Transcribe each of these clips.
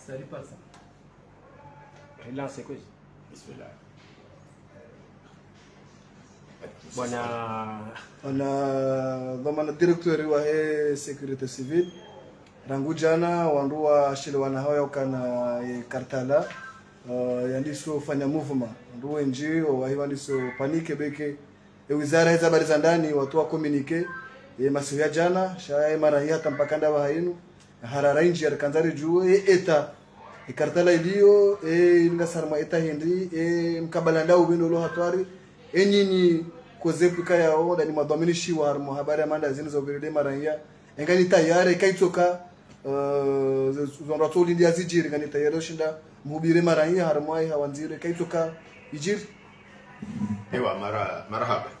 Salut pas ça. Là c'est quoi? Bismillah. Wana dhamana director wa security civil rangu jana wandua shile wana hao kana kartala yandiso fanya movement ndio nji wa hiyo ndiso panike beke wizara hizo habari za ndani watu wa communique masiku ya jana shaye mara hii hata mpaka ndawa hainu harara nji arkanzari juu eta kartala iliyo ingasarma eta hindi mkabala ndao bino lo hatwari enyini kozepuka yao ndani madhaminishi wa harmo habari ya manda zinu zobiride maranya engani tayari kaitoka zonratoli ndia zijiri ngani tayari shinda mubire maranya harmo ai hawanzire kaitoka ijiri ewa marhaba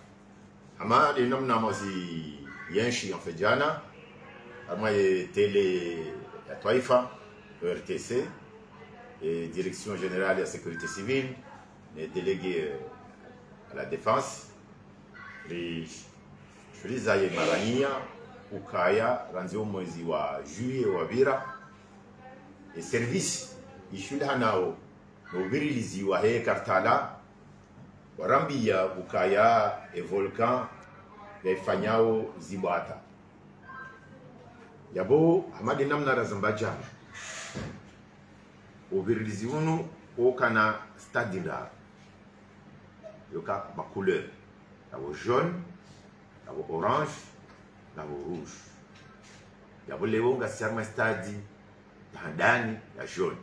ama de namna mozi yenshi en fait jana ama télé ya Taifa RTC et direction générale de la sécurité civile les délégués à la défense tulizaye marania ukaya ranzio mwezi wa juillet wa bira e service ishuli hanao no birilizi wa he kartala warambia ukaya e volcan yaifanyao zibata yabo amadi namna razambaja ubirilizi unu okana stadinda yoka ma couleur la jaune, la orange, la rouge. Ya bolewo nga serma stadi ya ndani ya jaune.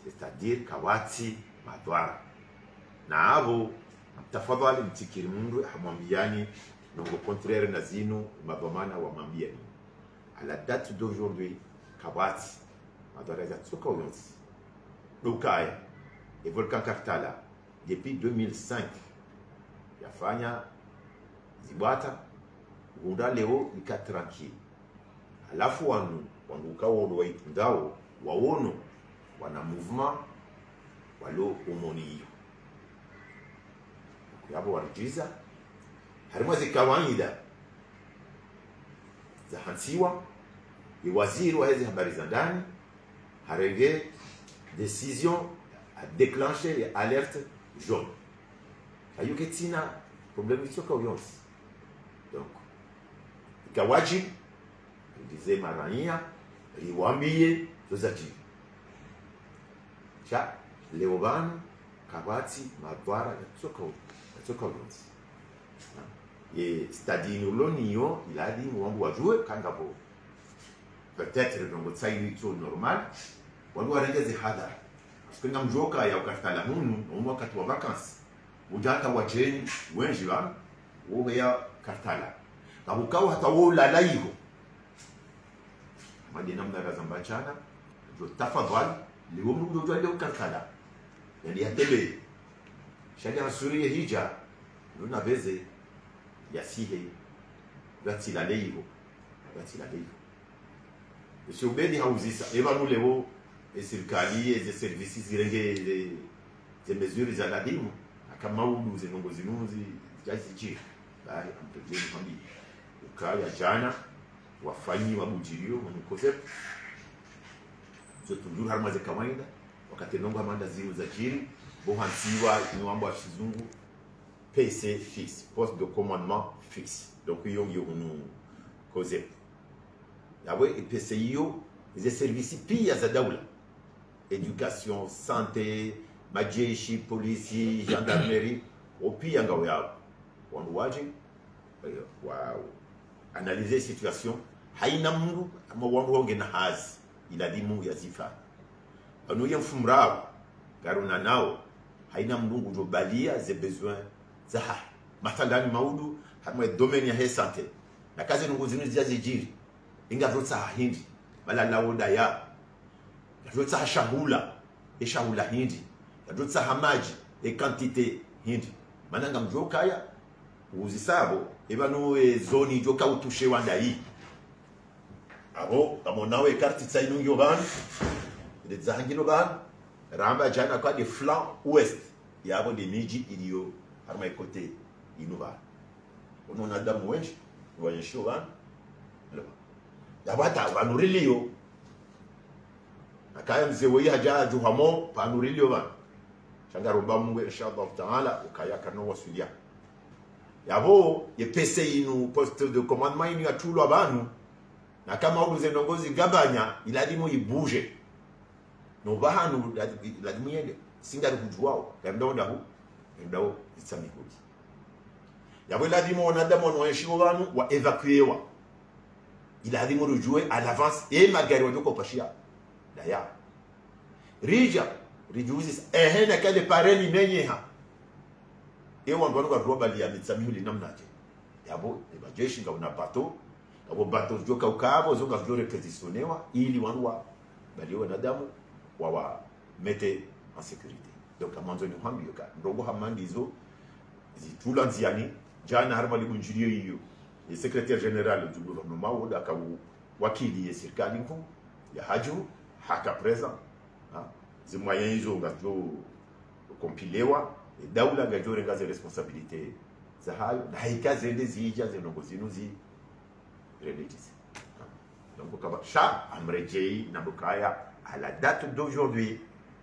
C'est-à-dire kawati madwara. Na abo mtafadhali mtikiri mundu hamwambiani nongo contraire na zinu mabamana wa mambiani. À la date d'aujourd'hui kawati madwara ya tsoka uyonsi. Lukaya et volcan Kartala depuis 2005 yafanya zibwata gunda leo nika tranquille alafu wanu ukawo waitundao waono wana mouvement walo umoni yabo warijiza harimo zikawaida za hansiwa ni waziri wa hizi habari za ndani harege décision à déclencher les alertes jaunes ayuke tina problème itoka uyonsi donc ikawaji ndize marania liwambie zozaji cha leobanu kabati madwara itoka uyonsi et stadi nolonio iladi mwambu wajue kangabo peut-être donc tsayi to normal wandu warengeze hadara parce que mjoka ya ukatala hunu no wakati wa vacances ujata wajeni wenji wa uwe ya kartala na ukawa hata wo lalaiho madina mnara zambachana jo tafadhali liwo mdu jo leo kartala yani yatebe shadi asuri hija luna beze yasihe gati lalaiho monsieur Ubedi hauzisa eba nulewo serikali eze services zirenge ze mesures za ladimu kama udu zinongo zinuzi zajiji bali ampejeni kwambi ukaya jana wafanyi wabujirio mkosefu zote ndio harma za kawaida wakati nongo amanda zero za jiri bohansiwa ni mambo ya kizungu PC fixe poste de commandement fixe donc yongi unu kosefu yawe PC yo les services pia za daula éducation santé majeshi polisi gendarmerie opia ngao yao wanduwaje wa analyser situation haina mungu ama wandu honge na hazi iladimu ya zifa anuye mfumrao garuna nao haina mungu jobalia ze besoins za mathalani maudu hamwe domaine ya he santé na kazi nungu zinu zijiri inga vrotsa hindi bala laoda ya vrotsa shahula shahula hindi vrotsa hamaji quantité hindi mananga mjoka ya uzisabo ebanu zoni joka utushe wanda hii abo kama nawe carte tsainungi obana de zangino ban ramba jana kwa de flanc ouest yabo de miji iliyo harma côté inuba on a damu wengi wanyesho ban yabata banuriliyo akaya mzee wewe haja juhamo panurilio bana shanga romba mungu inshallah taala ukaya kano wasulia yabo ye pese inu poste de commandement inu atulo abanu na kama ubuze ndongozi gabanya iladimu ibuje no bahanu ladimu yende singa kujwao ndonda hu ndao itsamikuti yabo iladimu onadamu noyeshiwo banu wa evacuer iladimu rujue à l'avance et magari wadoko pashia daya rija rijuzi ehena kale pareni menyeha ewa ngwanu kwa roba liya mitsamihuli namnaje yabo ebajeshi nga una bato abo bato joka ukabo zonga vyo requisitionnewa ili wanwa baliwa nadamu wawa mete en sécurité donc amanzoni hambio ka ndogo hamandizo zitula nziani jana harma libunjirio hiyo le secrétaire général du gouvernement woda ka wakili ya serikali nko ya haju haka présent zi moyens hizo ngajo kompilewa daula ngajo rengaze responsabilité za hayo na haikazende zija zinongozi religieuses. Donc kaba sha amrejei na bukaya à la date d'aujourd'hui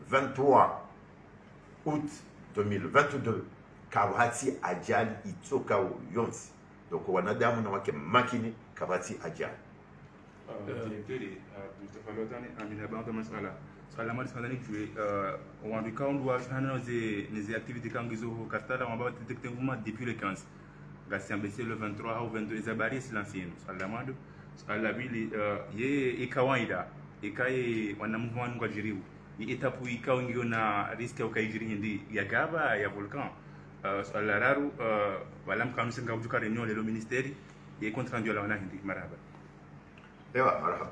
23 août 2022 kabati ajali itoka yonsi donc wanadamu na wake makini kabati ajali directeur tutafalotani amina bando masala sala mali sanani jwe wandu kaundu wa sana les activités kangizo kartala mababa detecter mouvement depuis le 15 Gassi mbese le 23 au 22 zabari silansino sala madu sala bili ye ikawaida ikaye wana mouvement ngo jiriu ni etapu ikaungio na risque au kaijiri hindi ya gaba ya volcan sala raru wala mkamsi ngabuka réunion le ministère et compte rendu la wana hindi marhaba ewa marhaba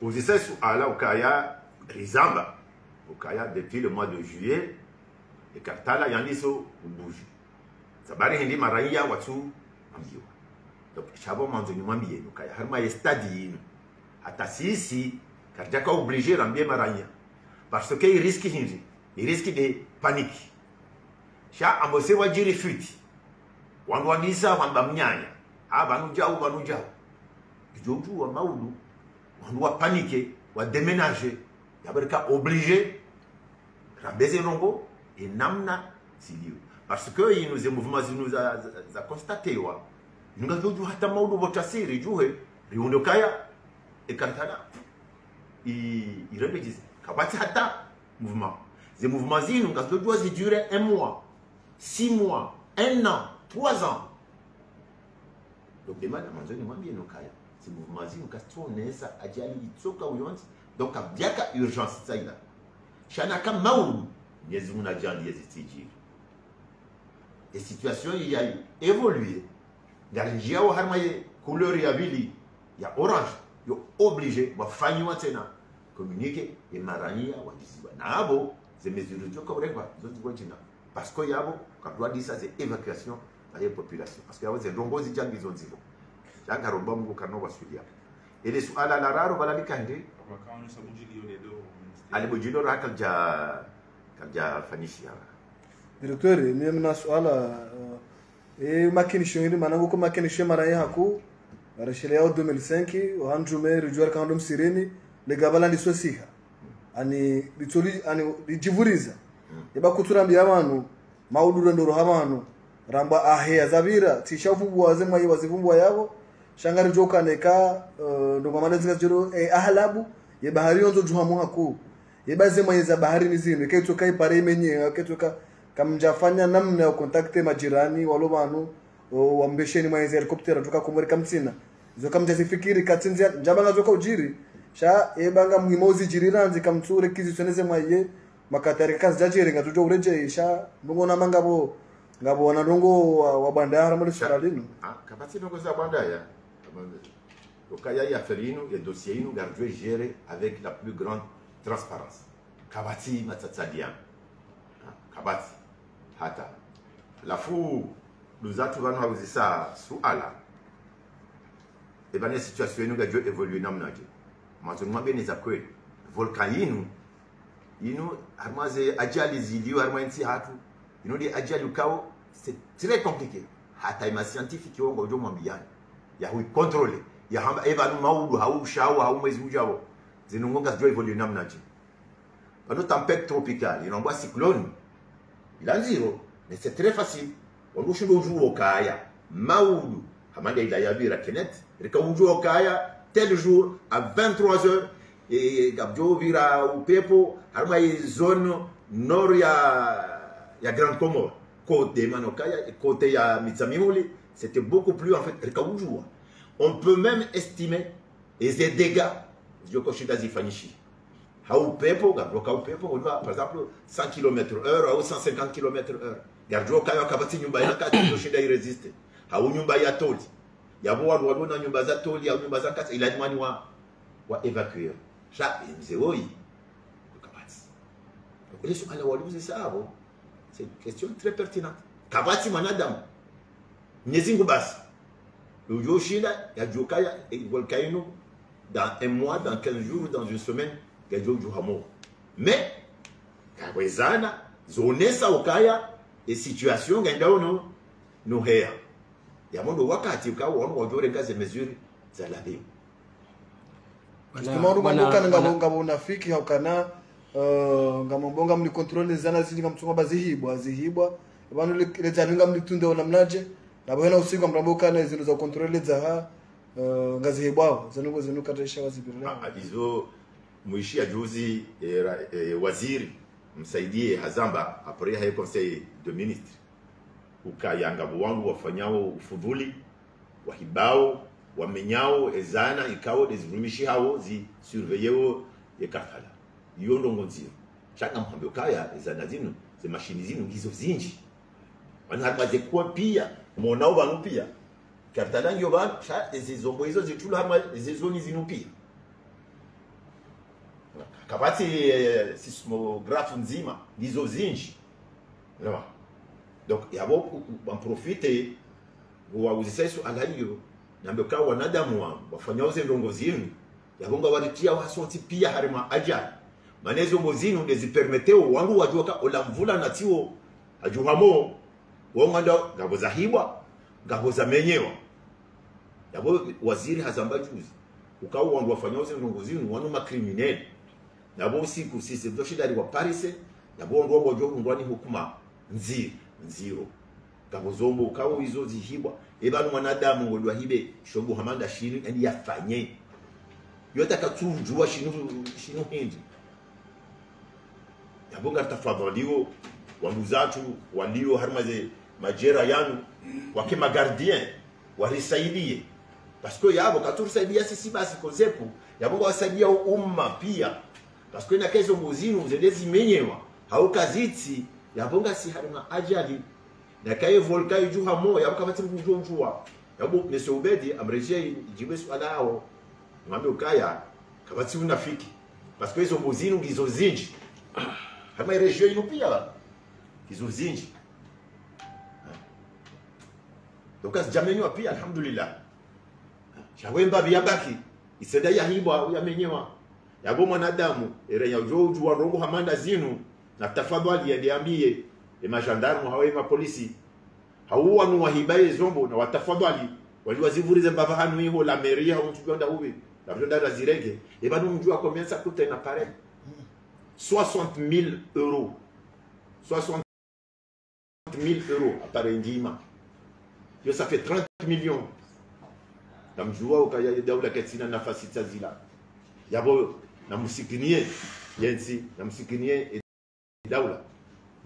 uzisa suala ukaya rizamba ukaya depuis le mois de juillet et kartala yandiso ubuji zabari hindi maraiya watu ambiwa donc chabo manzoni mwambie ukaya harma ya stade yinu hata sisi karjaka obligé rambie maraiya parce que il risque de panique sha ambose wajiri futi wanwandisa wamba mnyanya banu jao joju wa maudu wanwa paniquer wa déménager yabarika obligé rabeze nongo et namna silio parce que il nous mouvement nous a constaté wa nga joju hata maudu botasiri juhe riondokaya et kartana il rebelise kabati hata mouvement ces mouvements zinu nga joju zi durer 1 mois 6 mois 1 an 3 ans donc demande manzoni mwambie nokaya ces mouvements zinu kastonesa ajali itsoka uyonzi donc abyaka urgence tsaila shana kama maulu nyezi munajali yezitiji et situation y a évolué ngarijia wa harmaye couleur ya bili ya orange yo obligé wafanywa tena communiquer et marania wa disiba nabo ces mesures joka ureba zote gojina parce que yabo kadwa disa c'est évacuation à la population parce que yabo c'est dongozi jangi zonzilo janga romba mungu kano wasulia ele suala la raro balalika ndi wakaonu sabujili yole do alibujilo rakal ja fanishia directeur ni mna suala makinisho hindi manangu ko makinisho mara haku arashile yao 2005 wanjume rijuar kandom sirini le gabala ni sosiha ani litoli ani dijivuriza yaba kuturambia abantu mauduro ndoro habanu ramba ahe zabira tishavubu wazema yi wazivumbwa yabo shangari joka neka ndo mamana zingajiro ahlabu ye bahari yonzo juhamu haku ye bazema yeza bahari nizino kaito kai pare menye kaito kamjafanya namna ya kontakte majirani walo banu wambesheni mwa helicopter tuka kumuri kamtsina zo kamjazifikiri katsinzia njabanga zoka ujiri sha ebanga mwimozi jiriranzi kamtsure kizisoneze mwaye makatari kazi jajire ngatujo ureje sha ndongona mangabo ngabo wana ndongo wa bandara muri suralino kapati ndongo za bandaya okaya ya ferino ya dossier inu gardwe gérer avec la plus grande transparence kabati matsatsadia kabati hata lafu luzatu vanu hauzisa suala ebane situation inu gajwe évoluer namnaje mazo mwambe ni za kweli volcan inu armaze ajali zilio armanti hatu inu di ajali ukao c'est très compliqué hata ima scientifique yongo jo mwambiani ya hui contrôler ya hamba evanu maudu hau shawa hau mwezi ujao zinungonga jo évoluer namnaje pendant tempête tropicale, il envoie cyclone, il a zéro. Mais c'est très facile. On nous joue au Kaya, Maoudou, Hamada il a yabi Rakenet, Rekaoudou au Kaya, tel jour, à 23h, et Gabjo vira au Pepo, Harma zone nord, ya Grande Comore, côté Manokaya, et côté ya Mitsamiholi, c'était beaucoup plus en fait Rekaoudou. On peut même estimer les dégâts, je coche d'Asie Fanichi. Haou Pepo, Gabjo Pepo, on va par exemple 100 km/h ou 150 km/h. Garjo kayo kabati nyumba yaka tushida irresiste. Hau nyumba ya toli. Yabo wadu na nyumba za toli au nyumba za kati ila mwani wa evacuer. Ja mzee oi. Kabati. Ile swali waliuliza sabo. C'est une question très pertinente. Kabati manadamu. Nyezingu basi. Ujo shida ya jokaya volcano dans un mois, dans 15 jours, dans une semaine, gajo juhamo. Mais kawezana zone sa ukaya et situation gaindao no hea ya mondo wakati ukawa wajore ngaze mesure za la leo Justement ngabo ngabo unafiki haukana ngamo mli control zana zili ngamtunga bazihibwa bano le zaninga mlitunde ona mnaje na bwana usiku mrambo kana zilo za control za ngazihibwa zanungo zinuka taisha wazibirira hizo muishi ya juzi waziri msaidie Hazamba après hayo conseil de ministre ukayanga wangu wafanyao ufudhuli wahibao wamenyao ezana ikao dezivumishi hao zi surveilleo ya Karthala yondo ngonzio chaka mhambe kaya ezana zinu ze mashini zinu hizo zinji wana hamaze kwa pia monao banu pia Karthala nyo ba cha ezizombo hizo zitulu hama ezizoni zinu pia kabati sismographe nzima ndizo zinji no. Donc yabo profite wauzisaisu alayo nambe kwa wanadamu wafanya uze ndongo zinu yabonga walitia wasonti pia harima aja manezo mozinu ndezipermeteo wangu wajoka olamvula na tiwo ajuhamo wonganda ngabo za hibwa ngabo za menyewa yabo waziri Hazamba juzi ukawa wangu wafanya uze ndongo zinu wanu makrimineli nabo usiku sisi ndoshidari wa Paris nabo ndo ngojo ngwani hukuma nziro ngabo zombo ukawo hizo zihibwa ebanu mwanadamu ngolwa hibe shogo hamanda shiri yani yafanye yota katujua shinu hindi yabo ngatafadhaliwo wanduzatu walio harmaze majera yanu wakema gardien warisaidie parce que yabo katursaidia sisi basi konsepu yabo wasaidia umma pia parce que na kezo muzinu zedezi menyewa haukaziti yabonga si harima ajali na kaye volcano juha mo yabakabati mjojua yabo Monsieur Obedi amreje jibe swala hao ngambe ukaya kabati unafiki parce que hizo muzinu gizo zinji kama region ino pia gizo zinji donc as jamenywa pia alhamdulillah shawemba biyabaki isenda ya hibwa yamenyewa yabo mwanadamu erenya ujoju wa rongo hamanda zinu na tafadhali yandiambie majandarmu hawe polisi hauwa nu wahibaye zombo na watafadhali waliwazivurize mbava hanu hiho la meria hau mtukonda huwe la mjonda razirege banu mjua combien ça coûte un appareil 60 000 euros 60 000 euros appareil ndima yo ça fait 30 millions na mjua ukaya daula katsina nafasi tazila yabo na musikinie yensi na musikinie daula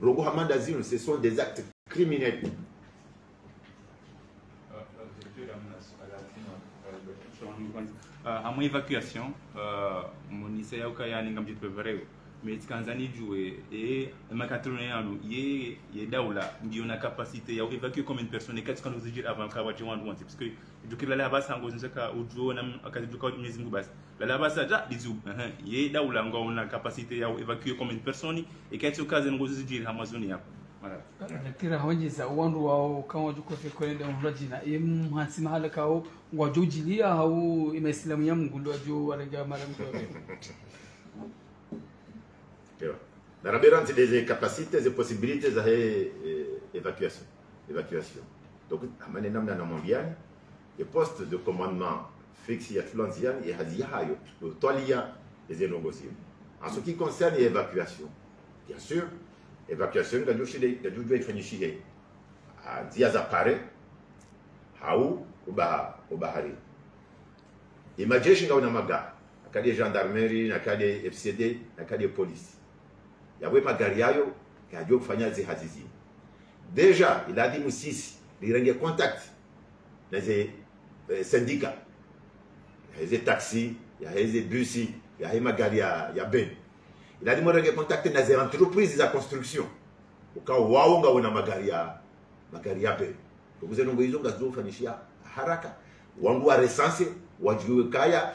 rogo hamanda zinu ce sont des actes criminels à mon évacuation mon lycée au kayani ngam dit vrai mais Tanzanie jouer et makatrone alu ye daula ndio na capacité ya évacuer combien de personnes qu'est-ce qu'on nous dit avant kawaji wandu wanti parce que dukira la basa ngo nzaka ujo na akaduka nyezi ngubasa la basa ja dizu ye daula ngo na capacité ya évacuer combien de personnes et qu'est-ce que kazi ngo zidi amazoni hapo voilà nakira hawajeza wandu wao kama juko fe kwenda umrajina mhansi mahala kao wajojilia au imaislamu ya mgulo jo waraga mara mtoto la rabérante des capacités et possibilités à évacuation. Donc, à maintenant dans mondial, les postes de commandement fixés à Tulanzian et Haziahayo, le Tolia, les négociés. En ce qui concerne l'évacuation, bien sûr, l'évacuation, il doit être fait à Diazapare, Haou, au Bahari. Et majeshi nga unamaga, nakadi gendarmerie, nakadi FCD, nakadi police. Yawe magari yayo, kajua kufanya zihazizi. Déjà, il a dit Moussisi, il y a contact les syndicats. Il y a des taxis, il y a des bus, il y a des magari, il y a ben. Il a dit qu'il y a contact les entreprises de construction. Au cas où on a magari ya ben. Donc vous avez dit que vous avez fait haraka. On a recensé, on a kaya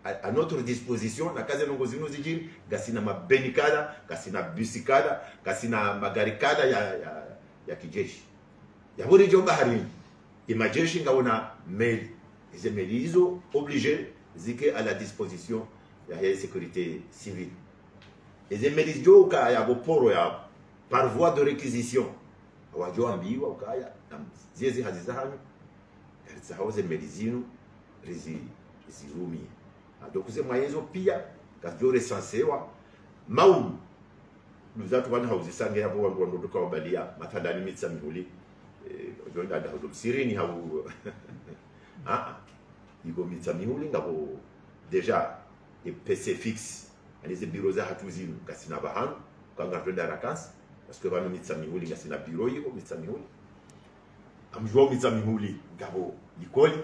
à notre disposition. Na kazi nongo zinu zijiri, gasina mabenikada, gasina busikada, gasina magarikada ya kijeshi. Ya buri jomba harini. Imajeshi nga una meli. Ces meli hizo obligé zike à la disposition ya sécurité civile. Les meli jo ka ya boporo ya par voie de réquisition. Wajo ambiwa ukaya ziezi hazizahanu. Zahao ze meli zinu rizirumi. Donc c'est moyens pia kajo recensewa maulu luzatu wana hauzisanga hapo wandu ndoka wabalia matadani mitsa mihuli jonda da sirini hawo igo mitsa mihuli ngabo déjà et PC fixe les bureaux za hatuzinu kasina bahan kanga twenda vacances parce que bano mitsa mihuli kasina bureau yiko mitsa mihuli amjua mitsa mihuli ngabo likoli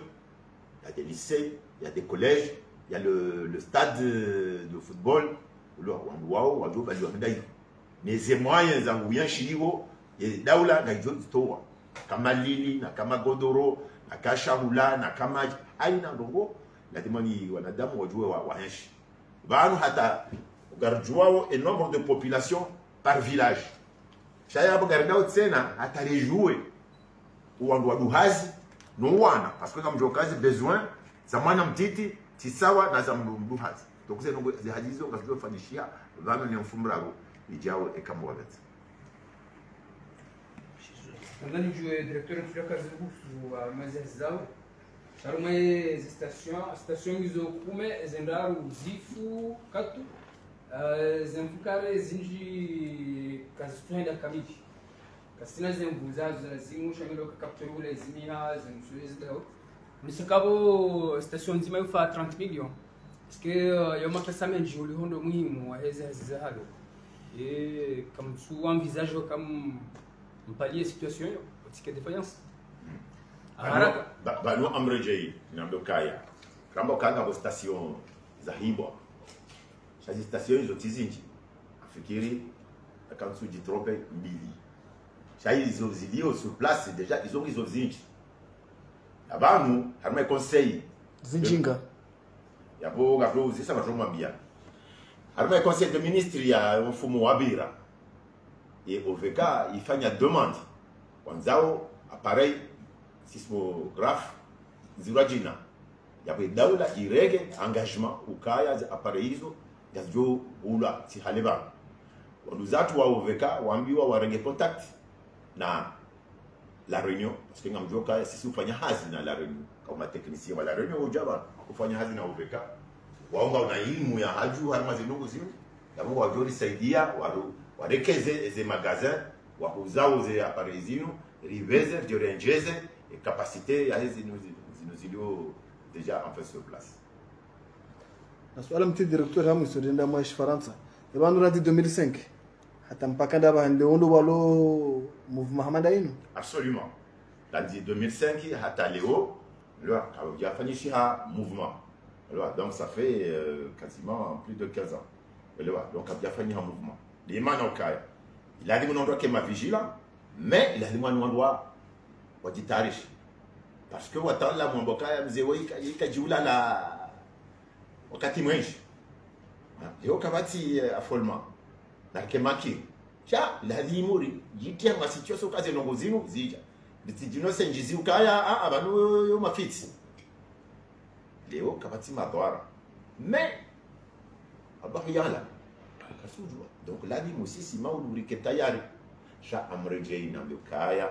il y a des lycées, il y a des collèges, il y a le stade de football, mais c'est moyen zanguyan shiriwo et daula gajo toa kama lili na kama godoro na kashahula na kama aina ndongo la demani wanadamu wajue wahenshi banu hata garjuao et nombre de population par village shaya bogardao tsena hata rejouer ou duhazi no wana parce que comme jokazi besoin zamana mtiti tisawa na za mduhazi donc c'est donc les hadizo ngazo fanishia vano ni mfumrago ijao ekamwagati ndani juu directeur de kazi kuhusu mazezao haruma station hizo kume zendaru zifu katu zemfukare zinji kazi tuenda kamiti kasina zembuzazo zimusha ngelo kapturu ule zimia zemsuizi dao nisakabo station nzima yufa 30 millions parce que yoma pesa menji ulihondo muhimu wa hezi hazizahalo et comme sous envisage comme pallier situation yo otike défaillance haraka bano amrejei nambokaya kama kanga bo station za hibo shaji station hizo tizinji afikiri akansu jitrope mbili shaji hizo zilio sur place déjà ils ont hizo zinji abantu harimo conseil zinjinga yabo gaflo zisa bajoma bia harimo conseil de ministre ya mfumo wa bira et OVK ifanya demande wanzao appareil sismographe zirajina yapo daula irege engagement ukaya za appareil hizo gazo ula si haleba wanduzatu wa OVK waambiwa warenge contact na la réunion parce que ngamjoka sisi ufanya hazi na la réunion kama technicien wa la réunion ujaba kufanya hazi na OVK waonga una elimu ya haju harima zinungu zimu yabo wajori saidia warekeze ze magasin wakuzao ze appareils zinu riveze diorengeze et capacité ya hizi zilio déjà en fait sur place. Na swala mti directeur hamu sodenda mwashi Faransa yabanu radi 2005 hata mpaka ndaba ndio ndo walo mouvement hamadainu absolument dans 2005 hata leo là il a fini chez mouvement alors donc ça fait quasiment plus de 15 ans alors donc il a fini un mouvement les manokaya il a dit mon endroit qui m'a vigilant mais il a dit mon endroit wajitarishi parce que watala mwambokaya mzee ikajiula la wakati mwenji leo kabati affollement na kemaki cha la limuri yikia ma situation kaze nongo zinu zija bitijino senjizi ukaya abantu yo mafiti leo kabati madwara mais abahiyala kasujwa donc la di musisi mauluri ketayari cha amrejei na ukaya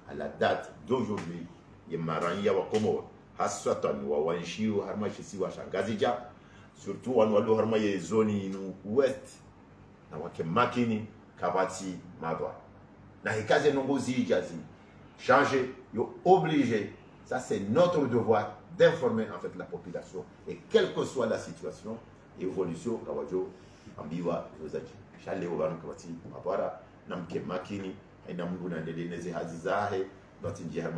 à la date d'aujourd'hui ye maranya wa Komoro hasatan wa wanshiu harmashisi wa shangazija surtout on a les zones ouest, on a Makini, Kabati, Madwa. Dans les cas de changer, obligé. Ça, c'est notre devoir d'informer en fait la population et quelle que soit la situation, évolution, Kawajo, Ambiwa, Josaji. Chalet au Baron Kabati, Mabara, Namke Makini, et Namuna de Deneze Hazizahe, dont il y a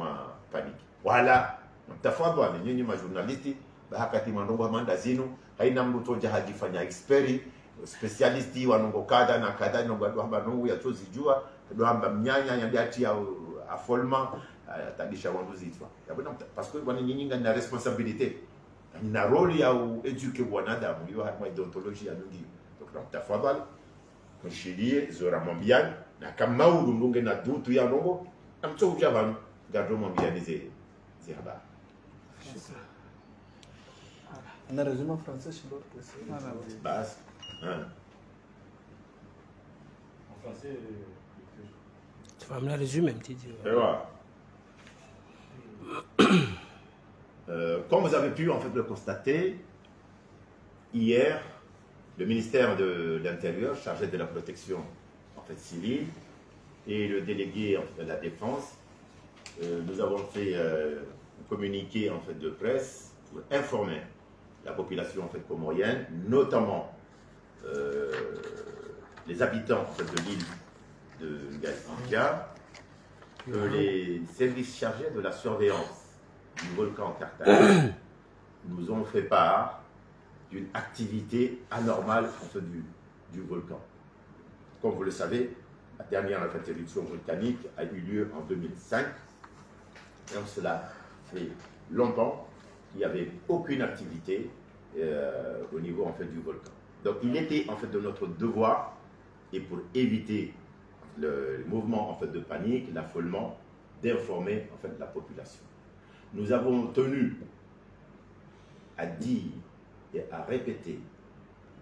panique. Voilà. Tafadwa ni nyinyi majurnalisti bahakati mandongo mandazinu haina mtu jahaji fanya experi specialisti wanongo kada na kada nongo hamba nongo ya tozi jua ndo hamba mnyanya yandati ya affollement tadisha wanduzi itwa yabona parce que bwana nyinyi ngana responsabilité na role ya eduke wanadamu yo hapa deontology ya nungi donc tafadhali mshilie zora mwambiani na kama urundunge na dutu ya nongo amto ujavanu gado mwambiani ze habari. On a résumé en français chez l'autre. Base. Hein. En français, tu vas me la résumer, petit Dieu. Comme vous avez pu en fait le constater, hier, le ministère de l'Intérieur, chargé de la protection en fait, civile, et le délégué en fait, de la Défense, nous avons fait un communiqué en fait, de presse pour informer la population en fait, comorienne, notamment les habitants en fait, de l'île de Ngazikia, que les services chargés de la surveillance du volcan Kartala nous ont fait part d'une activité anormale en fait, du volcan. Comme vous le savez, la dernière en fait, éruption volcanique a eu lieu en 2005. Et cela fait longtemps qu'il n'y avait aucune activité au niveau en fait, du volcan. Donc il était en fait de notre devoir, et pour éviter le mouvement en fait, de panique, l'affolement, d'informer en fait, la population. Nous avons tenu à dire et à répéter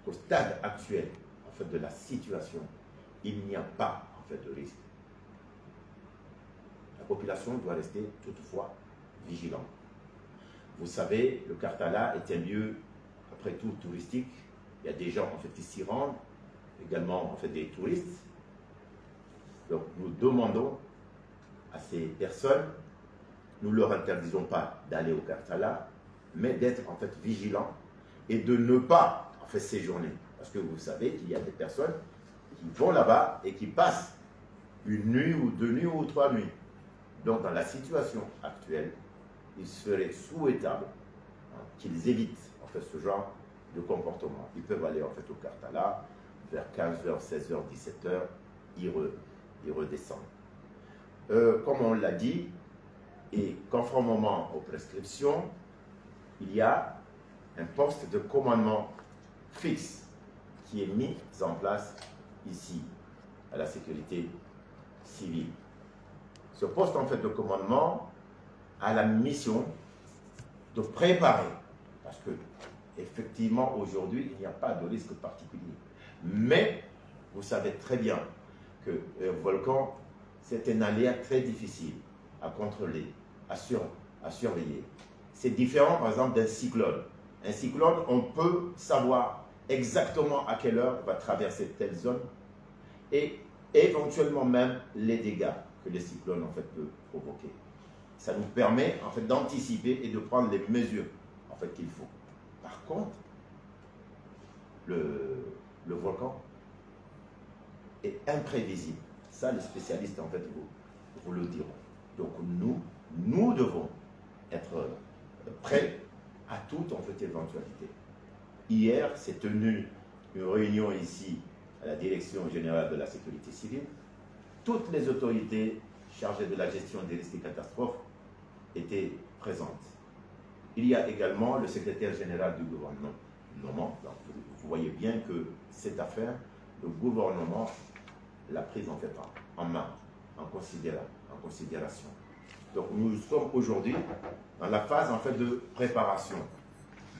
qu'au stade actuel en fait, de la situation, il n'y a pas en fait, de risque. La population doit rester toutefois vigilante. Vous savez, le Kartala est un lieu, après tout, touristique. Il y a des gens en fait, qui s'y rendent, également en fait, des touristes. Donc nous demandons à ces personnes, nous ne leur interdisons pas d'aller au Kartala, mais d'être en fait vigilants et de ne pas en fait, séjourner. Parce que vous savez qu'il y a des personnes qui vont là-bas et qui passent une nuit ou 2 nuits ou 3 nuits. Donc dans la situation actuelle, il serait souhaitable qu'ils évitent en fait, ce genre de comportement. Ils peuvent aller en fait, au Kartala vers 15h, 16h, 17h, ils redescendent. Comme on l'a dit, et conformément aux prescriptions, il y a un poste de commandement fixe qui est mis en place ici, à la sécurité civile. Ce poste en fait de commandement a la mission de préparer, parce que effectivement aujourd'hui il n'y a pas de risque particulier. Mais vous savez très bien que le volcan, c'est un aléa très difficile à contrôler, à surveiller. C'est différent par exemple d'un cyclone. Un cyclone, on peut savoir exactement à quelle heure va traverser telle zone et éventuellement même les dégâts que le cyclone en fait, peut provoquer. Ça nous permet en fait, d'anticiper et de prendre les mesures en fait, qu'il faut. Par contre, le volcan est imprévisible. Ça, les spécialistes en fait, vous le diront. Donc nous devons être prêts à toute en fait, éventualité. Hier, s'est tenue une réunion ici à la Direction générale de la sécurité civile. Toutes les autorités chargées de la gestion des risques et catastrophes étaient présentes. Il y a également le secrétaire général du gouvernement. Donc, vous voyez bien que cette affaire, le gouvernement l'a prise en fait en main, en considération. Donc nous sommes aujourd'hui dans la phase en fait de préparation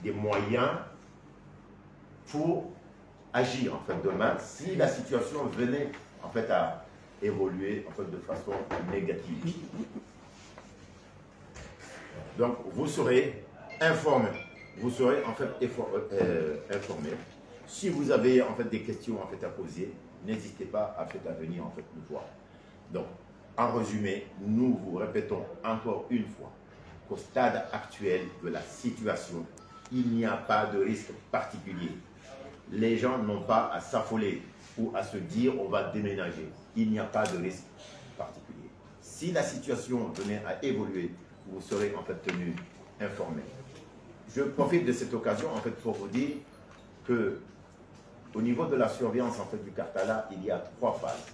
des moyens pour agir en fait demain si la situation venait en fait à évoluer en fait de façon négative. Donc vous serez informés vous serez en fait informés. Si vous avez en fait des questions en fait à poser, n'hésitez pas à venir en fait nous voir. Donc, en résumé, nous vous répétons encore une fois qu'au stade actuel de la situation, il n'y a pas de risque particulier. Les gens n'ont pas à s'affoler ou à se dire on va déménager. Il n'y a pas de risque particulier. Si la situation venait à évoluer, vous serez en fait tenus informés. Je profite de cette occasion en fait pour vous dire que au niveau de la surveillance en fait du Karthala, il y a 3 phases.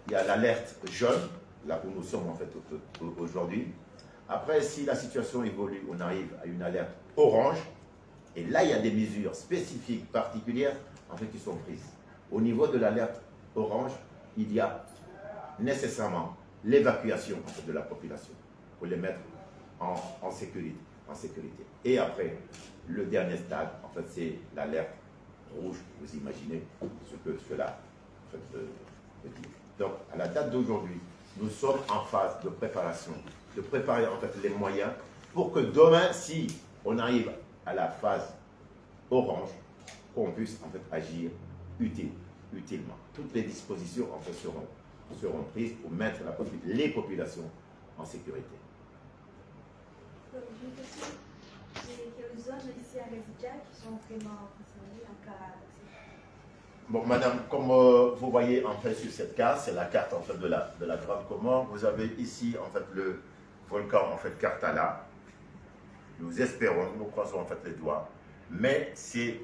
Il y a l'alerte jaune, là où nous sommes en fait aujourd'hui. Après, si la situation évolue, on arrive à une alerte orange. Et là, il y a des mesures spécifiques, particulières, en fait, qui sont prises. Au niveau de l'alerte orange, il y a nécessairement l'évacuation en fait, de la population pour les mettre en sécurité. Et après, le dernier stade, en fait, c'est l'alerte rouge. Vous imaginez ce que cela en fait, veut dire. Donc, à la date d'aujourd'hui, nous sommes en phase de préparation, de préparer en fait les moyens pour que demain, si on arrive à la phase orange, qu'on puisse en fait agir utilement. Toutes les dispositions en fait seront prises pour mettre les populations en sécurité. J'ai une question. Il y a des zones ici à Résidia qui sont vraiment concernées en cas d'accident. Bon, madame, comme vous voyez en fait sur cette carte, c'est la carte en fait de la Grande Comore. Vous avez ici en fait le volcan en fait Karthala. Nous espérons, nous croisons en fait les doigts, mais c'est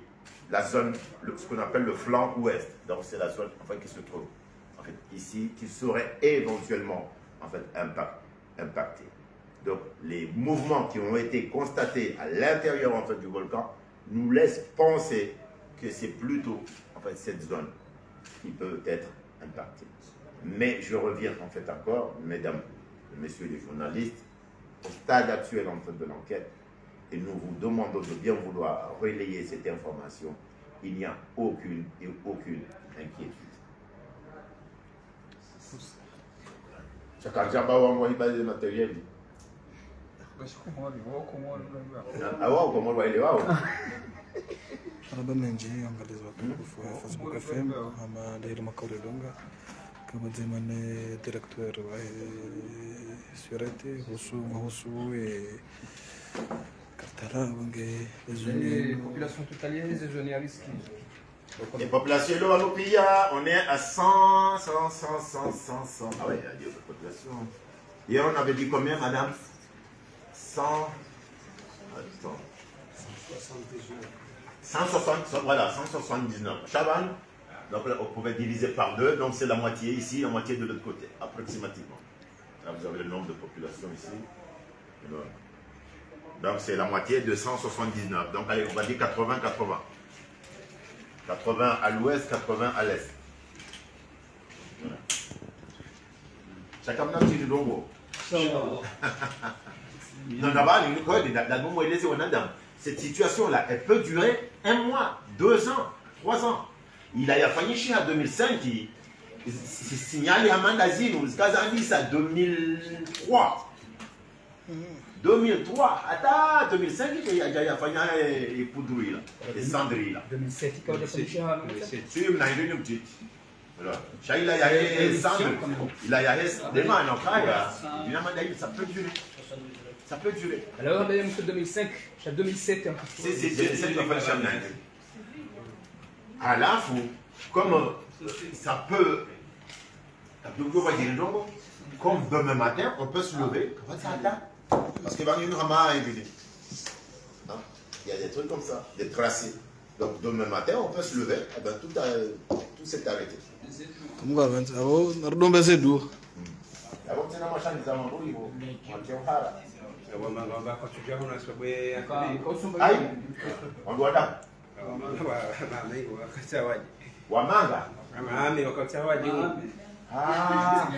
la zone, ce qu'on appelle le flanc ouest. Donc c'est la zone en fait qui se trouve en fait ici, qui serait éventuellement en fait impactée. Donc les mouvements qui ont été constatés à l'intérieur en fait du volcan nous laissent penser que c'est plutôt en fait cette zone qui peut être impactée. Mais je reviens en fait encore, mesdames et messieurs les journalistes, au stade actuel en fait de l'enquête, et nous vous demandons de bien vouloir relayer cette information, il n'y a aucune inquiétude. Marhaba menji angalizi watukufu wa Facebook FM ama Daily Makaule Donga kama zemane directeur wa surete husu Karthala wange Les populations totalières, les zones à risque. Les populations, on est à 100. Ah ouais, il y a des populations. Hier, on avait dit combien, madame? 100. Attends. 160, voilà, 179. Chaban, donc là, on pouvait diviser par 2, donc c'est la moitié ici, la moitié de l'autre côté, approximativement. Là, vous avez le nombre de populations ici. Donc c'est la moitié de 179. Donc allez, on va dire 80-80. 80 à l'ouest, 80 à l'est. Chacun n'a dit le logo. Cette situation-là, elle peut durer 1 mois, 2 ans, 3 ans. Il a fallu en 2005, il s'est signalé à Mandazine, aux États-Unis, à 2003. 2003, attends, 2005, il y a fallu les poudrouilles, les cendrilles. 2007, il y a fallu si, il y a une petite. Il y a des cendres, il y a des mains, ça peut durer. Ça peut durer. Alors, on a eu 2005, 2007. C'est 2007 qu'on fait le chemin. Alors, comme ça peut. Comme demain matin, on peut se lever. Parce qu'il va y avoir une rama il y a des trucs comme ça, des tracés. Donc demain matin, on peut se lever, et bien, tout s'est arrêté. Comme quoi, on a c'est doux. On doit là. Wamanga. Ah.